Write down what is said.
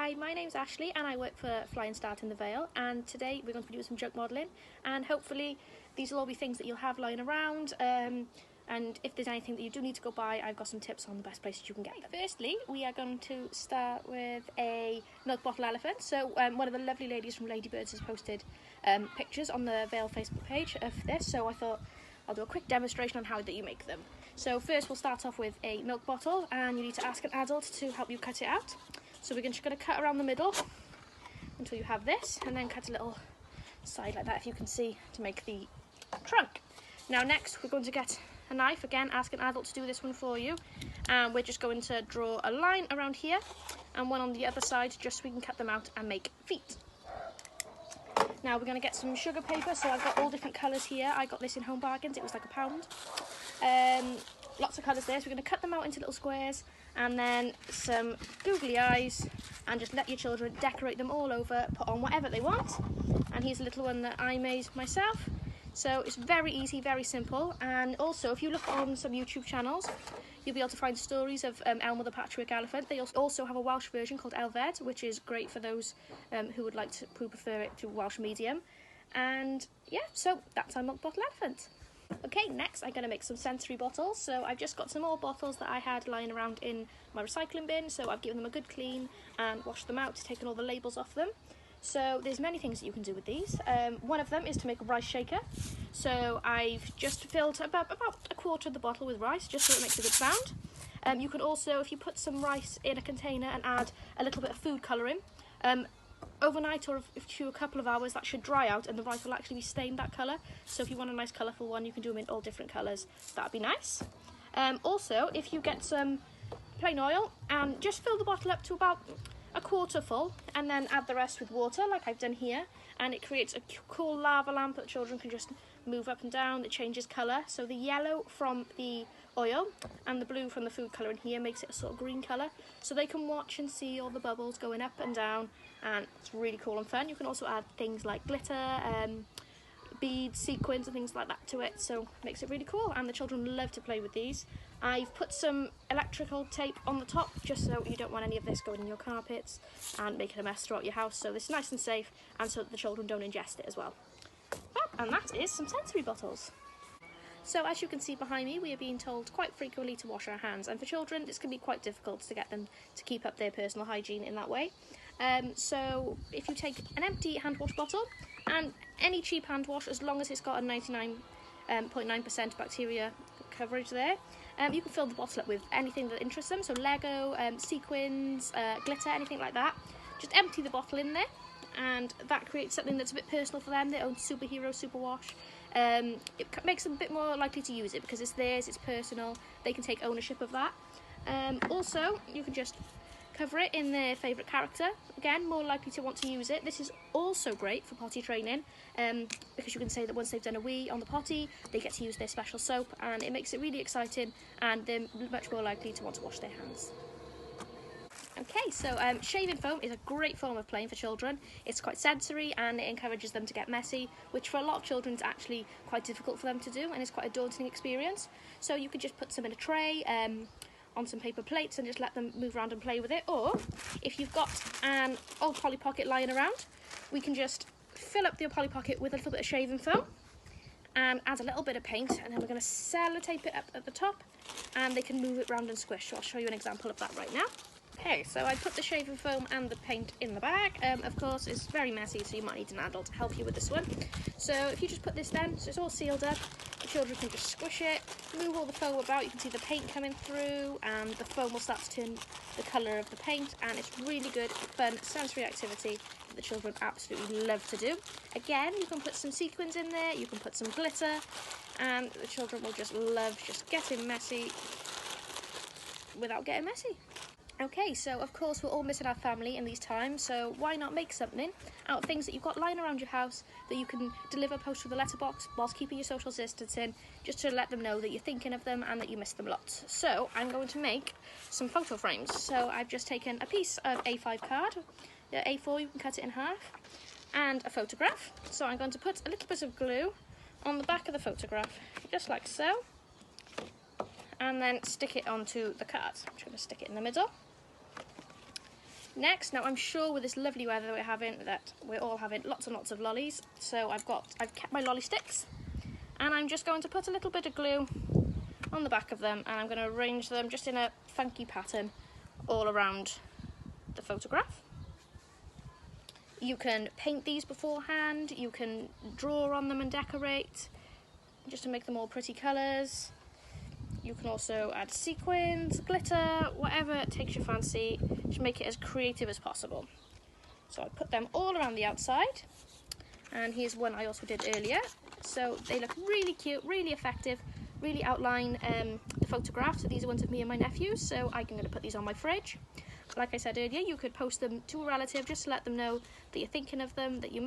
Hi, my name's Ashleigh and I work for Fly and Start in the Vale, and today we're going to be doing some junk modelling, and hopefully these will all be things that you'll have lying around, and if there's anything that you do need to go buy, I've got some tips on the best places you can get them. Firstly, we are going to start with a milk bottle elephant. So one of the lovely ladies from Ladybirds has posted pictures on the Vale Facebook page of this, so I thought I'll do a quick demonstration on how that you make them. So first we'll start off with a milk bottle, and you need to ask an adult to help you cut it out. So we're just going to cut around the middle until you have this, and then cut a little side like that, if you can see, to make the trunk. Now next we're going to get a knife. Again, ask an adult to do this one for you, and we're just going to draw a line around here and one on the other side, just so we can cut them out and make feet. Now we're going to get some sugar paper. So I've got all different colours here. I got this in Home Bargains, it was like £1. Lots of colours there, so we're going to cut them out into little squares, and then some googly eyes, and just let your children decorate them all over, put on whatever they want. And here's a little one that I made myself. So it's very easy, very simple. And also, if you look on some YouTube channels, you'll be able to find stories of Elmo the Patchwork Elephant. They also have a Welsh version called Elfed, which is great for those who prefer it to Welsh medium. And yeah, so that's our milk bottle elephant. Okay, next I'm going to make some sensory bottles. So I've just got some more bottles that I had lying around in my recycling bin. So I've given them a good clean and washed them out, taken all the labels off them. So there's many things that you can do with these. One of them is to make a rice shaker. So I've just filled about a quarter of the bottle with rice, just so it makes a good sound. You can also, if you put some rice in a container and add a little bit of food colouring, overnight or a couple of hours, that should dry out and the rice will actually be stained that colour. So if you want a nice colourful one, you can do them in all different colours. That'd be nice. Also, if you get some plain oil and just fill the bottle up to about a quarter full, and then add the rest with water like I've done here, and it creates a cool lava lamp that children can just move up and down. It changes colour, so the yellow from the oil and the blue from the food colouring here makes it a sort of green colour, so they can watch and see all the bubbles going up and down, and it's really cool and fun. You can also add things like glitter, beads, sequins and things like that to it, so it makes it really cool, and the children love to play with these. I've put some electrical tape on the top, just so you don't want any of this going in your carpets and making a mess throughout your house, so this is nice and safe, and so that the children don't ingest it as well. And that is some sensory bottles. So as you can see behind me, we are being told quite frequently to wash our hands, and for children this can be quite difficult to get them to keep up their personal hygiene in that way. So if you take an empty hand wash bottle, and any cheap hand wash, as long as it's got a 99.9% bacteria coverage there, you can fill the bottle up with anything that interests them, so Lego, sequins, glitter, anything like that. Just empty the bottle in there, and that creates something that's a bit personal for them, their own superhero super wash. It makes them a bit more likely to use it because it's theirs, it's personal, they can take ownership of that. Also, you can just cover it in their favourite character, again, more likely to want to use it. This is also great for potty training, because you can say that once they've done a wee on the potty, they get to use their special soap, and it makes it really exciting, and they're much more likely to want to wash their hands. Okay, so shaving foam is a great form of playing for children. It's quite sensory and it encourages them to get messy, which for a lot of children is actually quite difficult for them to do, and it's quite a daunting experience. So you could just put some in a tray, on some paper plates, and just let them move around and play with it. Or if you've got an old Polly Pocket lying around, we can just fill up the Polly Pocket with a little bit of shaving foam and add a little bit of paint, and then we're going to sellotape it up at the top, and they can move it round and squish. So I'll show you an example of that right now. Okay, so I put the shaving foam and the paint in the bag. Of course, it's very messy, so you might need an adult to help you with this one. So if you just put this then, so it's all sealed up, the children can just squish it, move all the foam about, you can see the paint coming through, and the foam will start to turn the colour of the paint, and it's really good, fun, sensory activity that the children absolutely love to do. Again, you can put some sequins in there, you can put some glitter, and the children will just love just getting messy without getting messy. Okay, so of course we're all missing our family in these times, so why not make something out of things that you've got lying around your house that you can deliver post through the letterbox whilst keeping your social distancing, just to let them know that you're thinking of them and that you miss them lots. So I'm going to make some photo frames. So I've just taken a piece of A5 card, the A4, you can cut it in half, and a photograph. So I'm going to put a little bit of glue on the back of the photograph, just like so, and then stick it onto the card. I'm just going to stick it in the middle. Next, now I'm sure with this lovely weather we're having that we're all having lots and lots of lollies, so I've kept my lolly sticks, and I'm just going to put a little bit of glue on the back of them, and I'm going to arrange them just in a funky pattern all around the photograph. You can paint these beforehand, you can draw on them and decorate just to make them all pretty colours. You can also add sequins, glitter, whatever takes your fancy to make it as creative as possible. So I put them all around the outside, and here's one I also did earlier. So they look really cute, really effective, really outline the photograph. So these are ones of me and my nephews, so I'm going to put these on my fridge. Like I said earlier, you could post them to a relative just to let them know that you're thinking of them, that you